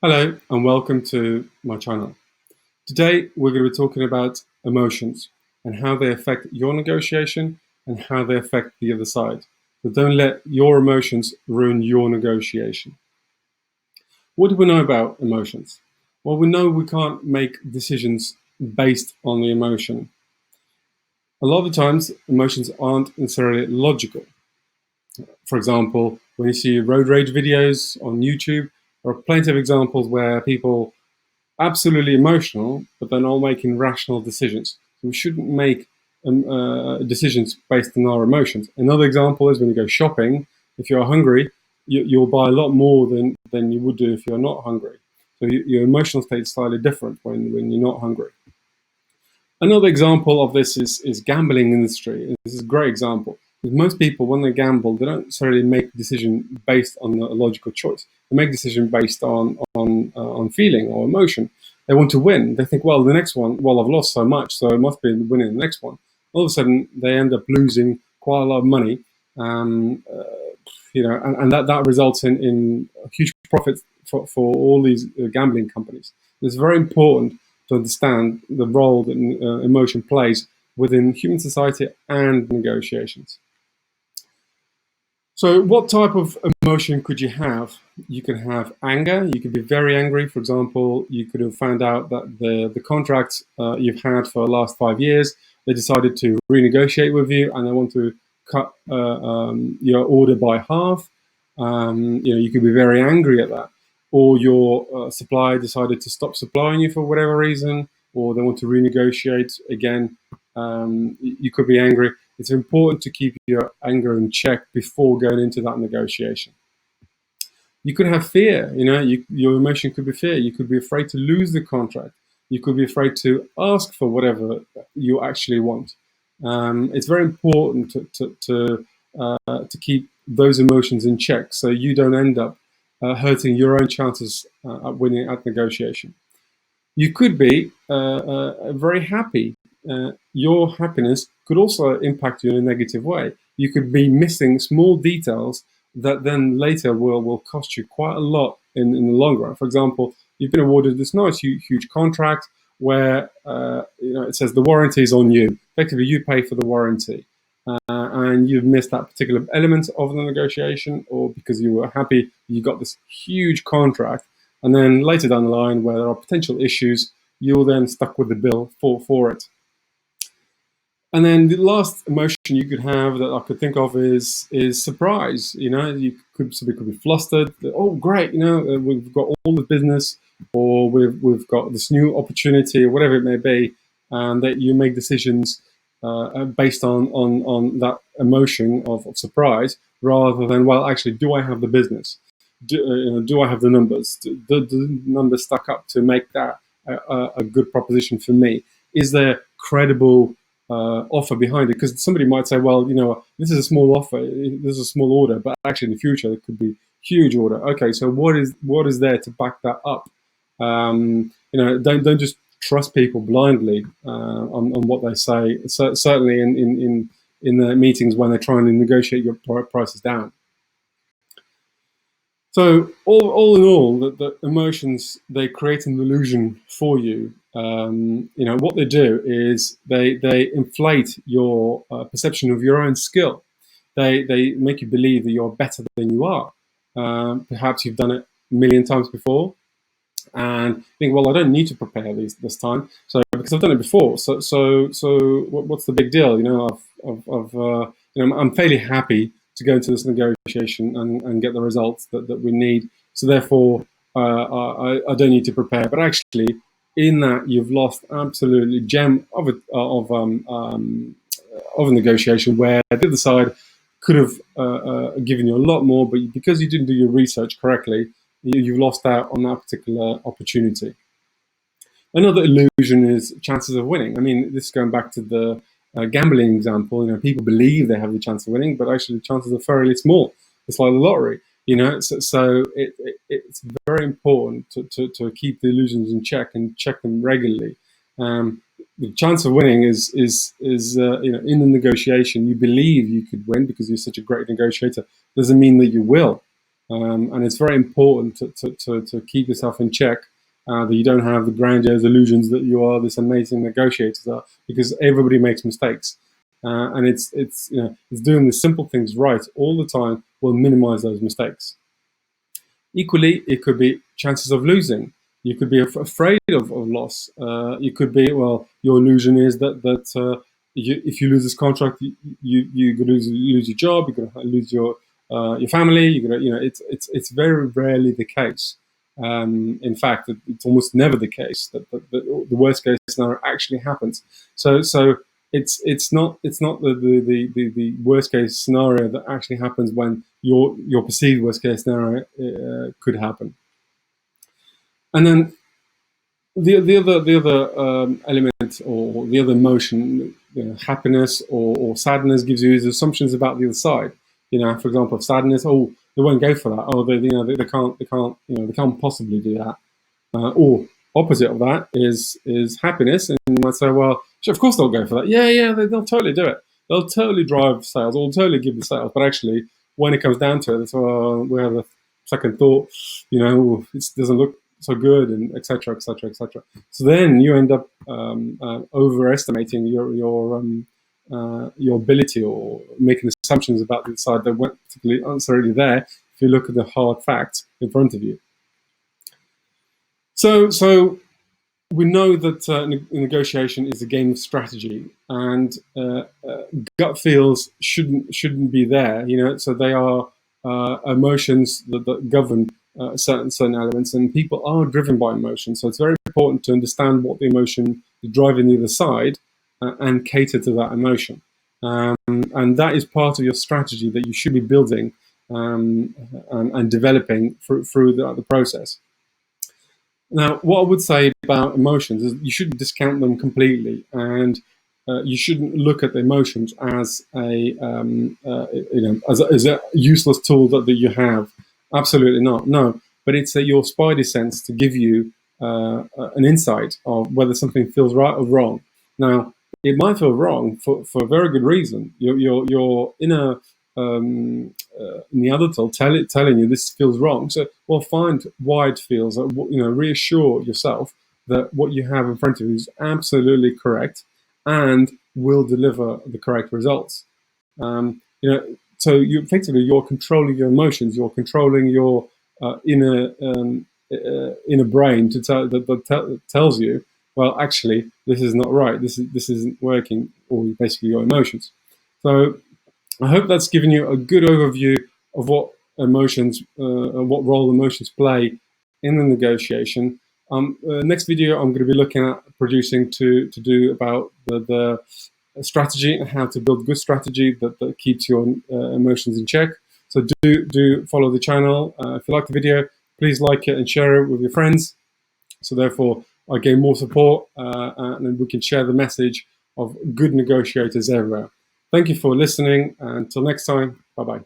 Hello and welcome to my channel. Today we're going to be talking about emotions and how they affect your negotiation and how they affect the other side. So don't let your emotions ruin your negotiation. What do we know about emotions? Well, we know we can't make decisions based on the emotion. A lot of the times emotions aren't necessarily logical. For example, when you see road rage videos on YouTube, there are plenty of examples where people absolutely emotional, but they're not making rational decisions. So we shouldn't make decisions based on our emotions. Another example is when you go shopping. If you're hungry, you'll buy a lot more than you would do if you're not hungry. So your emotional state is slightly different when you're not hungry. Another example of this is gambling industry. This is a great example. Most people, when they gamble, they don't necessarily make a decision based on a logical choice. They make a decision based on feeling or emotion. They want to win. They think, well, the next one, well, I've lost so much, so I must be winning the next one. All of a sudden, they end up losing quite a lot of money, and that results in huge profits for all these gambling companies. It's very important to understand the role that emotion plays within human society and negotiations. So what type of emotion could you have? You could have anger. You could be very angry. For example, you could have found out that the contract you've had for the last 5 years, they decided to renegotiate with you and they want to cut your order by half. You could be very angry at that. Or your supplier decided to stop supplying you for whatever reason, or they want to renegotiate again. You could be angry. It's important to keep your anger in check before going into that negotiation. You could have fear. Your emotion could be fear. You could be afraid to lose the contract. You could be afraid to ask for whatever you actually want. It's very important to keep those emotions in check so you don't end up hurting your own chances at winning at negotiation. You could be very happy. Your happiness could also impact you in a negative way. You could be missing small details that then later will cost you quite a lot in the long run. For example, you've been awarded this nice huge contract where it says the warranty is on you. Effectively, you pay for the warranty. And you've missed that particular element of the negotiation, or because you were happy you got this huge contract, and then later down the line where there are potential issues, you're then stuck with the bill for it. And then the last emotion you could have that I could think of is surprise. Somebody could be flustered. Oh, great! We've got all the business, or we've got this new opportunity, or whatever it may be, and that you make decisions based on that emotion of surprise, rather than, well, actually, do I have the business? Do I have the numbers? Do the numbers stack up to make that a good proposition for me? Is there credible offer behind it? Because somebody might say, well, this is a small offer, this is a small order, but actually in the future it could be huge order. Okay, so what is there to back that up? Don't just trust people blindly on what they say. Certainly in the meetings when they're trying to negotiate your prices down. So all in all, the emotions, they create an illusion for you. What they do is they inflate your perception of your own skill. They make you believe that you're better than you are. Perhaps you've done it a million times before, and think, well, I don't need to prepare this time, so because I've done it before. So what's the big deal? I'm fairly happy to go into this negotiation and get the results that we need. So therefore, I don't need to prepare. But actually, in that, you've lost absolutely gem of a negotiation where the other side could have given you a lot more, but because you didn't do your research correctly, you've lost out on that particular opportunity. Another illusion is chances of winning. I mean, this is going back to the gambling example. People believe they have the chance of winning, but actually the chances are fairly small. It's like the lottery. So it's very important to keep the illusions in check and check them regularly. The chance of winning is in the negotiation. You believe you could win because you're such a great negotiator. Doesn't mean that you will. And it's very important to keep yourself in check, that you don't have the grandiose illusions that you are this amazing negotiator, because everybody makes mistakes. And it's doing the simple things right all the time will minimize those mistakes. Equally, it could be chances of losing. You could be afraid of loss. You could be, well, your illusion is that if you lose this contract, you could lose your job. You're going to lose your family. You're going to, it's very rarely the case. In fact, it's almost never the case that the worst case scenario actually happens. So it's not the worst case scenario that actually happens when your perceived worst case scenario could happen. And then the other element, or the other emotion, happiness or sadness, gives you assumptions about the other side. For example, of sadness, oh, they won't go for that. Oh, they can't possibly do that. Or opposite of that is happiness, and you might say, well, sure, of course they'll go for that. Yeah, they'll totally do it. They'll totally drive sales, or totally give the sales. But actually, when it comes down to it, it's, we have a second thought. It doesn't look so good, and etc. etc. etc. So then you end up overestimating your ability, or making assumptions about the side that weren't particularly necessarily there if you look at the hard facts in front of you. So we know that negotiation is a game of strategy, and gut feels shouldn't be there. So they are emotions that govern certain elements, and people are driven by emotion. So it's very important to understand what the emotion is driving the other side, and cater to that emotion. And that is part of your strategy that you should be building and developing through the process. Now, what I would say about emotions is you shouldn't discount them completely, and you shouldn't look at the emotions as as a useless tool that you have. Absolutely not. No, but it's your spidey sense to give you an insight of whether something feels right or wrong. Now, it might feel wrong for a very good reason. Your inner Neanderthal telling you this feels wrong. So, well, find why it feels. Reassure yourself that what you have in front of you is absolutely correct and will deliver the correct results. So you're controlling your emotions. You're controlling your inner brain that tells you, well, actually, this is not right. This isn't working. Or basically your emotions. So I hope that's given you a good overview of what role emotions play in the negotiation. Next video, I'm going to be looking at producing to do about the strategy and how to build good strategy that keeps your emotions in check. So do follow the channel. If you like the video, please like it and share it with your friends. So therefore, I gain more support, and we can share the message of good negotiators everywhere. Thank you for listening. Until next time, bye-bye.